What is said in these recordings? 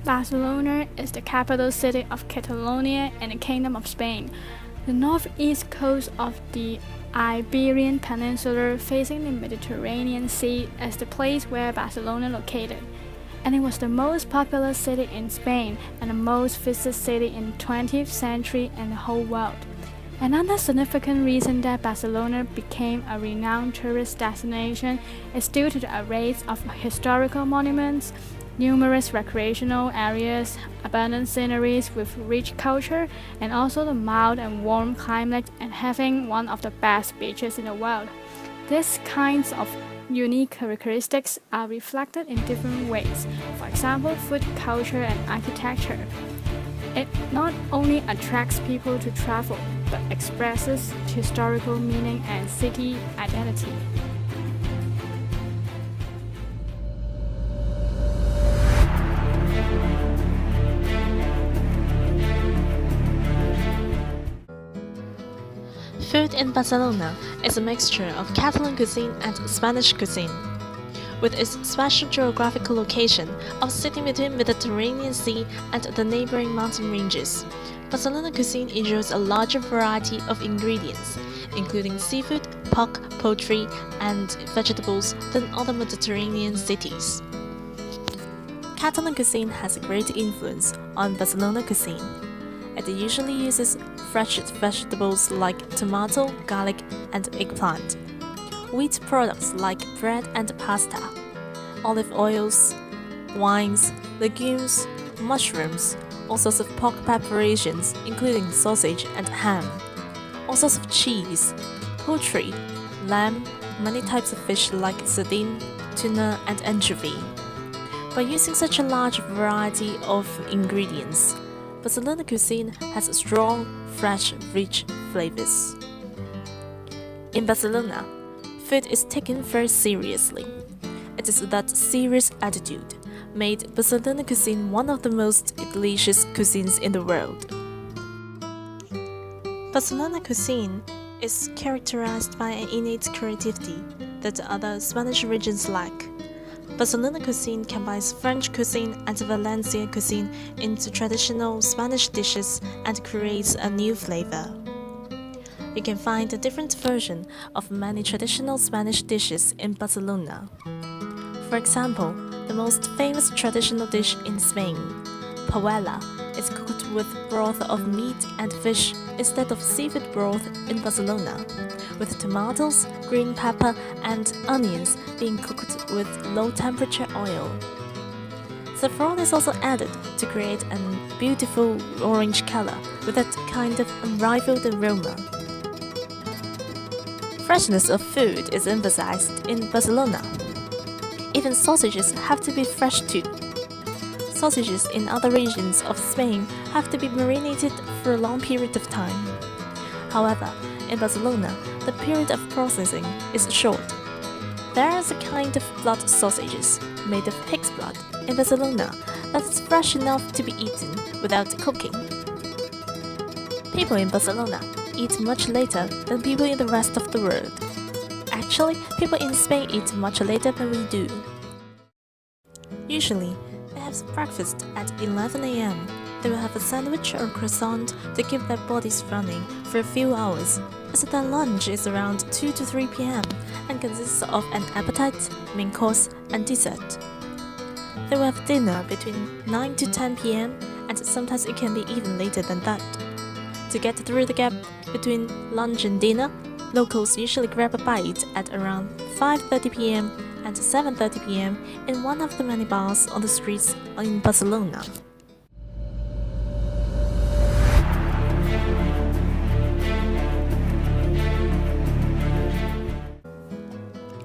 Barcelona is the capital city of Catalonia and the Kingdom of Spain. The northeast coast of the Iberian Peninsula facing the Mediterranean Sea is the place where Barcelona located, and it was the most populous city in Spain and the most visited city in the 20th century in the whole world. Another significant reason that Barcelona became a renowned tourist destination is due to the arrays of historical monuments, numerous recreational areas, abundant sceneries with rich culture, and also the mild and warm climate and having one of the best beaches in the world. These kinds of unique characteristics are reflected in different ways, for example, food, culture, and architecture. It not only attracts people to travel, but expresses historical meaning and city identity. Food in Barcelona is a mixture of Catalan cuisine and Spanish cuisine. With its special geographical location of sitting between Mediterranean Sea and the neighboring mountain ranges, Barcelona cuisine enjoys a larger variety of ingredients, including seafood, pork, poultry, and vegetables than other Mediterranean cities. Catalan cuisine has a great influence on Barcelona cuisine. It usually uses fresh vegetables like tomato, garlic, and eggplant, wheat products like bread and pasta, olive oils, wines, legumes, mushrooms, all sorts of pork preparations including sausage and ham, all sorts of cheese, poultry, lamb, many types of fish like sardine, tuna, and anchovy. By using such a large variety of ingredients, Barcelona cuisine has strong, fresh, rich flavors. In Barcelona, food is taken very seriously. It is that serious attitude made Barcelona cuisine one of the most delicious cuisines in the world. Barcelona cuisine is characterized by an innate creativity that other Spanish regions lack. Barcelona cuisine combines French cuisine and Valencian cuisine into traditional Spanish dishes and creates a new flavor. You can find a different version of many traditional Spanish dishes in Barcelona. For example, the most famous traditional dish in Spain, paella, is cooked with broth of meat and fish instead of seafood broth in Barcelona, with tomatoes, green pepper, and onions being cooked with low-temperature oil. Saffron is also added to create a beautiful orange color with that kind of unrivaled aroma. Freshness of food is emphasized in Barcelona. Even sausages have to be fresh too. Sausages in other regions of Spain have to be marinated for a long period of time. However, in Barcelona, the period of processing is short. There is a kind of blood sausages made of pig's blood in Barcelona that is fresh enough to be eaten without cooking. People in Barcelona eat much later than people in the rest of the world. Actually, people in Spain eat much later than we do. Usually, they have breakfast at 11 a.m. They will have a sandwich or croissant to keep their bodies running for a few hours, as their lunch is around 2 to 3 p.m. and consists of an appetite, main course, and dessert. They will have dinner between 9 to 10 p.m. and sometimes it can be even later than that. To get through the gap between lunch and dinner, locals usually grab a bite at around 5:30 p.m. and 7:30 p.m. in one of the many bars on the streets in Barcelona.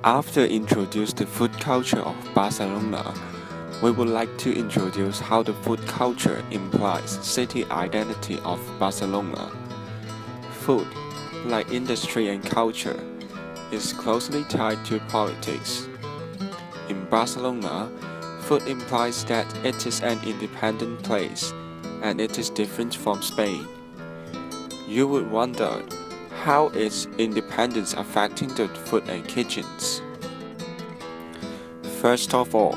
After introducing the food culture of Barcelona, we would like to introduce how the food culture implies city identity of Barcelona. Food, like industry and culture, is closely tied to politics. In Barcelona, food implies that it is an independent place, and it is different from Spain. You would wonder, how is independence affecting the food and kitchens? First of all,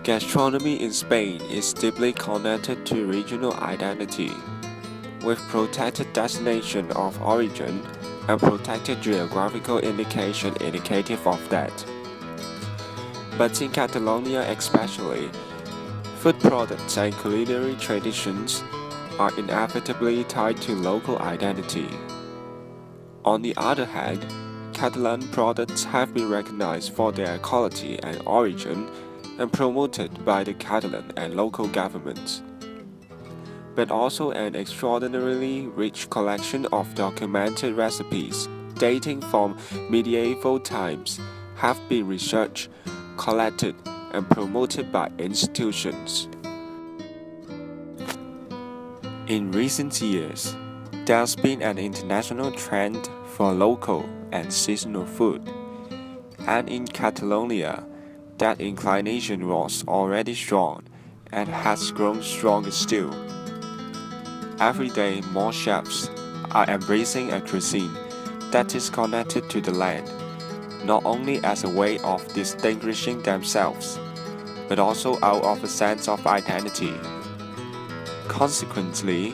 Gastronomy in Spain is deeply connected to regional identity, with protected destination of origin and protected geographical indication indicative of that. But in Catalonia especially, food products and culinary traditions are inevitably tied to local identity. On the other hand, Catalan products have been recognized for their quality and origin and promoted by the Catalan and local governments. But also an extraordinarily rich collection of documented recipes dating from medieval times have been researched, collected, and promoted by institutions. In recent years, there's been an international trend for local and seasonal food, and in Catalonia, that inclination was already strong and has grown stronger still. Every day, more chefs are embracing a cuisine that is connected to the land, not only as a way of distinguishing themselves, but also out of a sense of identity. Consequently,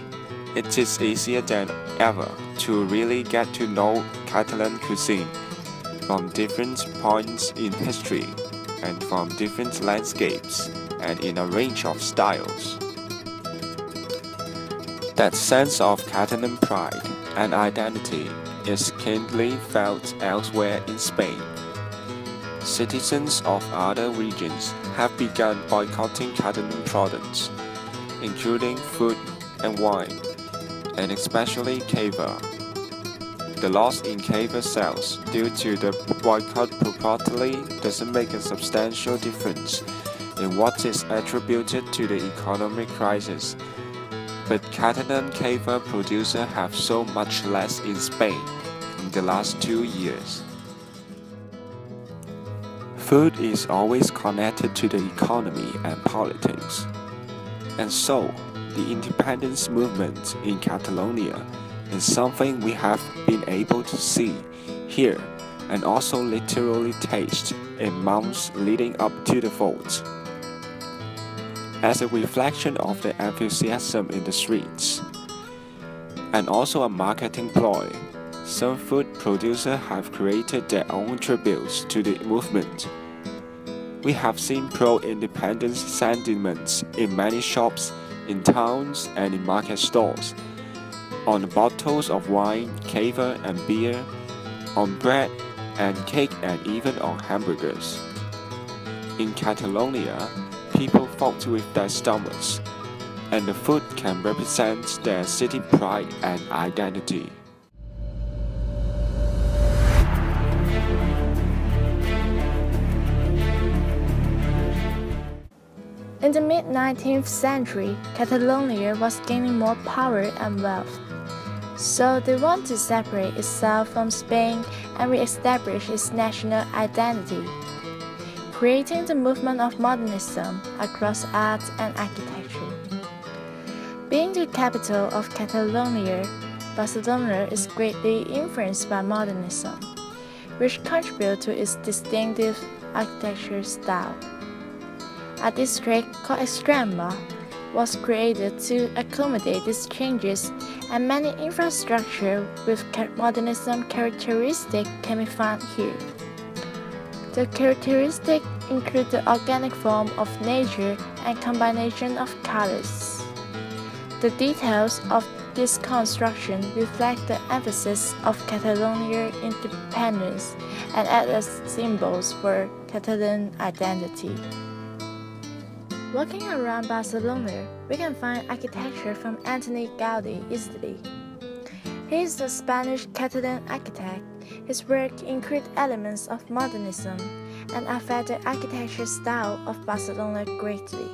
it is easier than ever to really get to know Catalan cuisine from different points in history and from different landscapes and in a range of styles. That sense of Catalan pride and identity is keenly felt elsewhere in Spain. Citizens of other regions have begun boycotting Catalan products, including food and wine, and especially cava. The loss in cava sales due to the boycott purportedly doesn't make a substantial difference in what is attributed to the economic crisis, but Catalan cava producers have sold much less in Spain in the last 2 years. Food is always connected to the economy and politics, and so the independence movement in Catalonia is something we have been able to see, hear, and also literally taste in months leading up to the vote. As a reflection of the enthusiasm in the streets, and also a marketing ploy, some food producers have created their own tributes to the movement. We have seen pro-independence sentiments in many shops, in towns, and in market stalls, on the bottles of wine, cava, and beer, on bread and cake, and even on hamburgers. In Catalonia, people vote with their stomachs, and the food can represent their city pride and identity. In the mid-19th century, Catalonia was gaining more power and wealth. So they want to separate itself from Spain and re-establish its national identity, creating the movement of modernism across art and architecture. Being the capital of Catalonia, Barcelona is greatly influenced by modernism, which contributes to its distinctive architecture style. A district called Extrema was created to accommodate these changes, and many infrastructure with modernism characteristics can be found here. The characteristics include the organic form of nature and combination of colors. The details of this construction reflect the emphasis of Catalonian independence and act as symbols for Catalan identity. Walking around Barcelona, we can find architecture from Antoni Gaudí easily. He is a Spanish-Catalan architect. His work includes elements of modernism and affect the architecture style of Barcelona greatly.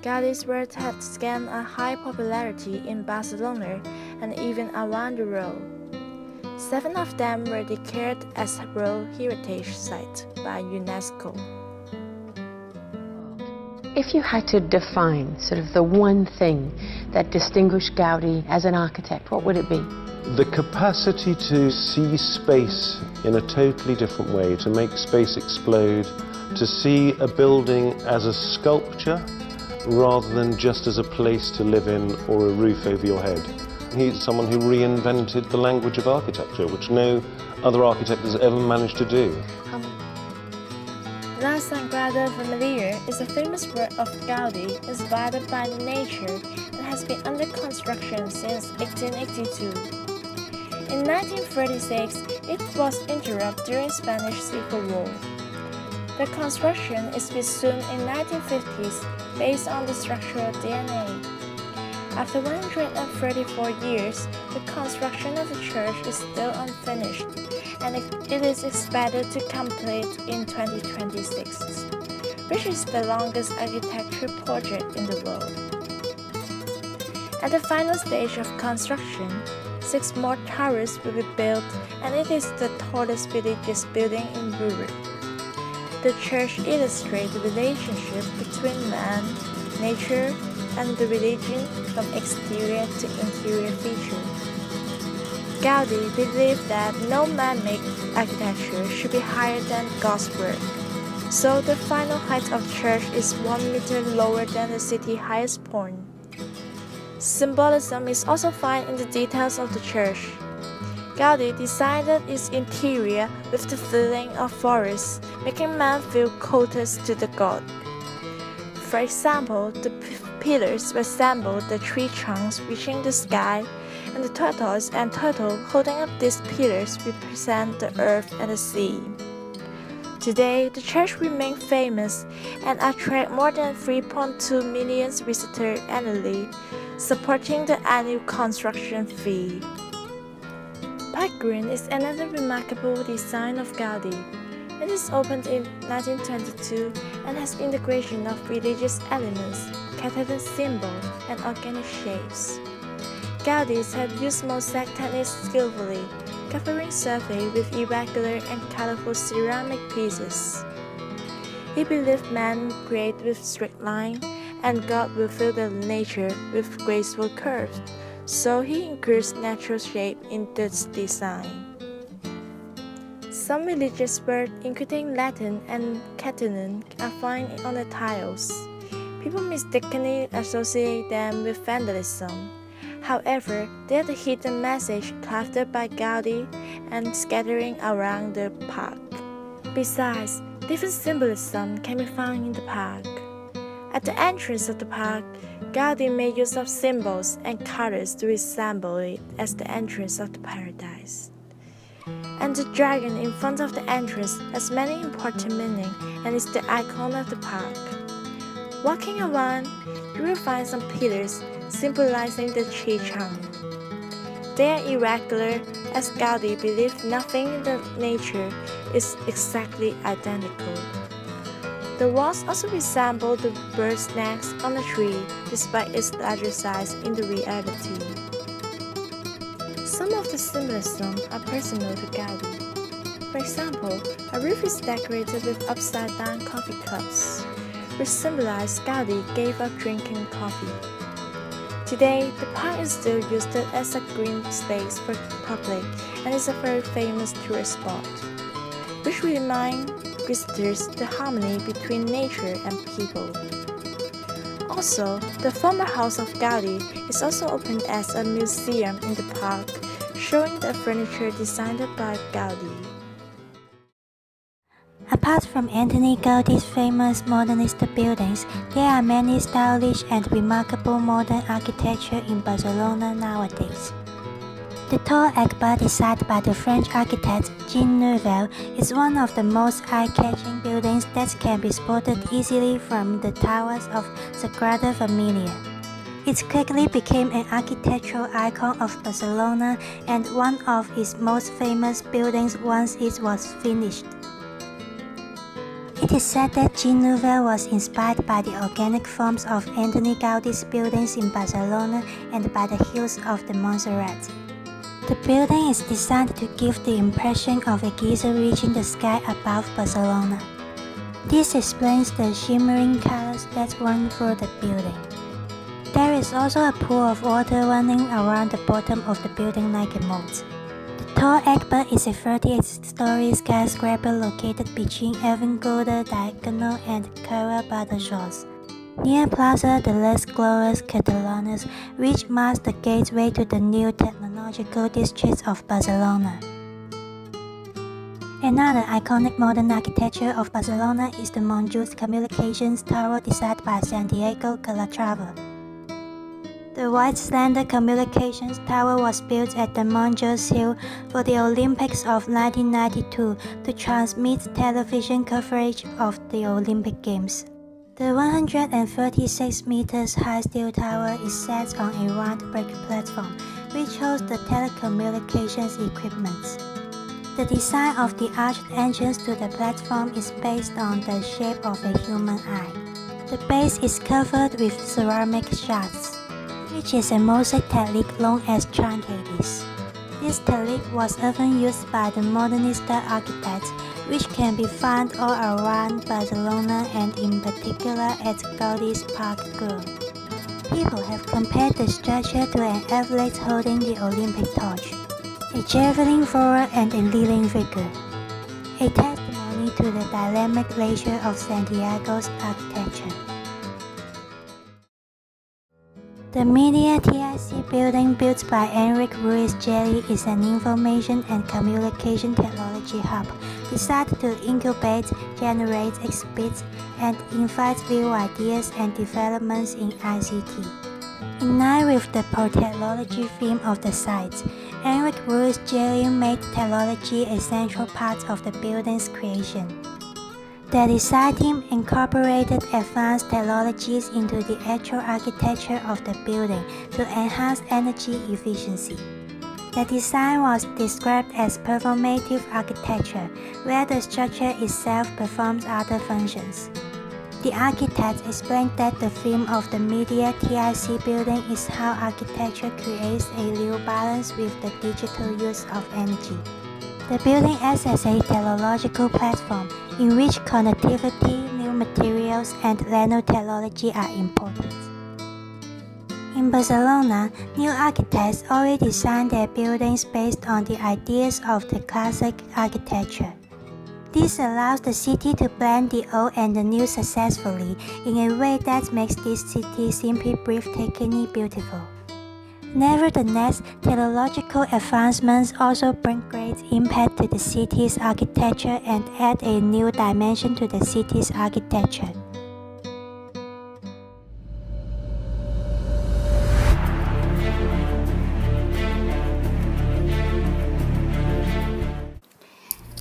Gaudí's work has gained a high popularity in Barcelona and even around the world. 7 of them were declared as World Heritage Sites by UNESCO. If you had to define sort of the one thing that distinguished Gaudí as an architect, what would it be? The capacity to see space in a totally different way, to make space explode, to see a building as a sculpture rather than just as a place to live in or a roof over your head. He's someone who reinvented the language of architecture, which no other architect has ever managed to do. La Sagrada Familia is a famous work of Gaudi inspired by nature and has been under construction since 1882. In 1936, it was interrupted during Spanish Civil War. The construction is resumed in 1950s based on the structural DNA. After 134 years, the construction of the church is still unfinished, and it is expected to complete in 2026, which is the longest architecture project in the world. At the final stage of construction, 6 more towers will be built, and it is the tallest religious building in Europe. The church illustrates the relationship between man, nature, and the religion from exterior to interior feature. Gaudi believed that no man-made architecture should be higher than God's work, so the final height of the church is 1 meter lower than the city's highest point. Symbolism is also found in the details of the church. Gaudi designed its interior with the feeling of forest, making man feel closest to the god. For example, the pillars resemble the tree trunks reaching the sky, and the tortoise and turtle holding up these pillars represent the earth and the sea. Today, the church remains famous and attracts more than 3.2 million visitors annually, supporting the annual construction fee. Park Green is another remarkable design of Gaudi. It is opened in 1922 and has integration of religious elements, Catalan symbols, and organic shapes. Gaudi had used mosaic techniques skillfully, covering surface with irregular and colorful ceramic pieces. He believed man created with straight lines, and God will fill the nature with graceful curves, so he includes natural shape in this design. Some religious words, including Latin and Catalan, are found on the tiles. People mistakenly associate them with vandalism. However, they are the hidden message crafted by Gaudi and scattering around the park. Besides, different symbolism can be found in the park. At the entrance of the park, Gaudi made use of symbols and colors to resemble it as the entrance of the paradise. And the dragon in front of the entrance has many important meanings and is the icon of the park. Walking around, you will find some pillars symbolizing the tree trunk. They are irregular, as Gaudi believed nothing in the nature is exactly identical. The walls also resemble the bird's nest on a tree, despite its larger size in the reality. Some of the symbolism are personal to Gaudi. For example, a roof is decorated with upside-down coffee cups, which symbolize Gaudi gave up drinking coffee. Today, the park is still used as a green space for the public and is a very famous tourist spot, which reminds visitors the harmony between nature and people. Also, the former house of Gaudi is also opened as a museum in the park, showing the furniture designed by Gaudi. Apart from Antoni Gaudi's famous modernist buildings, there are many stylish and remarkable modern architecture in Barcelona nowadays. The tall Akbar designed by the French architect Jean Nouvel is one of the most eye-catching buildings that can be spotted easily from the towers of Sagrada Familia. It quickly became an architectural icon of Barcelona and one of its most famous buildings once it was finished. It is said that Jean Nouvel was inspired by the organic forms of Antoni Gaudi's buildings in Barcelona and by the hills of the Montserrat. The building is designed to give the impression of a geyser reaching the sky above Barcelona. This explains the shimmering colors that run through the building. There is also a pool of water running around the bottom of the building like a moat. The Tall Egbert is a 38-story skyscraper located between Avinguda Diagonal and Carrer Badajoz, near Plaza de les Glorias Catalanas, which marks the gateway to the new technological district of Barcelona. Another iconic modern architecture of Barcelona is the Montjuïc Communications Tower designed by Santiago Calatrava. The white slender communications tower was built at the Montjuïc Hill for the Olympics of 1992 to transmit television coverage of the Olympic Games. The 136 meters high steel tower is set on a round brick platform, which holds the telecommunications equipment. The design of the arched entrance to the platform is based on the shape of a human eye. The base is covered with ceramic shards, which is a mosaic technique known as truncators. This technique was often used by the modernista architects, which can be found all around Barcelona and in particular at Gaudi's Park Güell. People have compared the structure to an athlete holding the Olympic torch, a javelin thrower and a leading figure, a testimony to the dynamic nature of Santiago's architecture. The Media TIC building built by Enric Ruiz Gelli is an information and communication technology hub designed to incubate, generate, exhibit, and invite new ideas and developments in ICT. In line with the pro-technology theme of the site, Enric Ruiz Gelli made technology a central part of the building's creation. The design team incorporated advanced technologies into the actual architecture of the building to enhance energy efficiency. The design was described as performative architecture, where the structure itself performs other functions. The architect explained that the theme of the Media TIC building is how architecture creates a new balance with the digital use of energy. The building acts as a technological platform in which connectivity, new materials, and nanotechnology are important. In Barcelona, new architects already designed their buildings based on the ideas of the classic architecture. This allows the city to blend the old and the new successfully in a way that makes this city simply breathtakingly beautiful. Nevertheless, technological advancements also bring great impact to the city's architecture and add a new dimension to the city's architecture.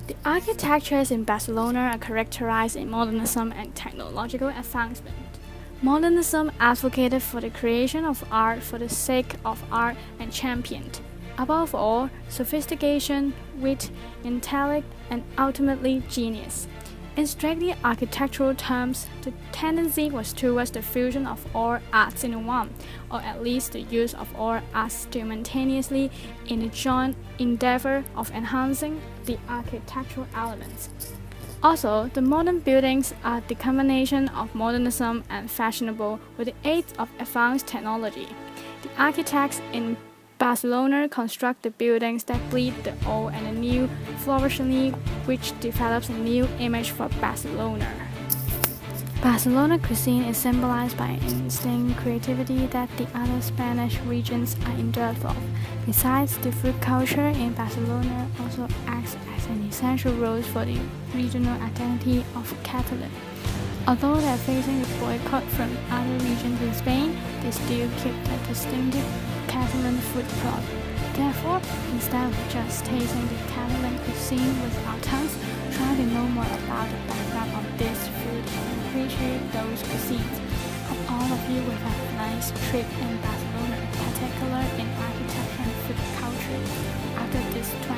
The architectures in Barcelona are characterized in modernism and technological advancement. Modernism advocated for the creation of art for the sake of art and championed, above all, sophistication, wit, intellect, and ultimately genius. In strictly architectural terms, the tendency was towards the fusion of all arts in one, or at least the use of all arts simultaneously in a joint endeavor of enhancing the architectural elements. Also, the modern buildings are the combination of modernism and fashionable with the aid of advanced technology. The architects in Barcelona construct the buildings that bleed the old and the new flourishingly, which develops a new image for Barcelona. Barcelona cuisine is symbolized by an instinct creativity that the other Spanish regions are in dearth of. Besides, the food culture in Barcelona also acts as an essential role for the regional identity of Catalan. Although they are facing a boycott from other regions in Spain, they still keep their distinctive Catalan food product. Therefore, instead of just tasting the Catalan cuisine with our tongues, try to know more about the background of this food and appreciate those cuisines. Hope all of you will have a nice trip in Barcelona, particularly in architecture and food culture. After this tour,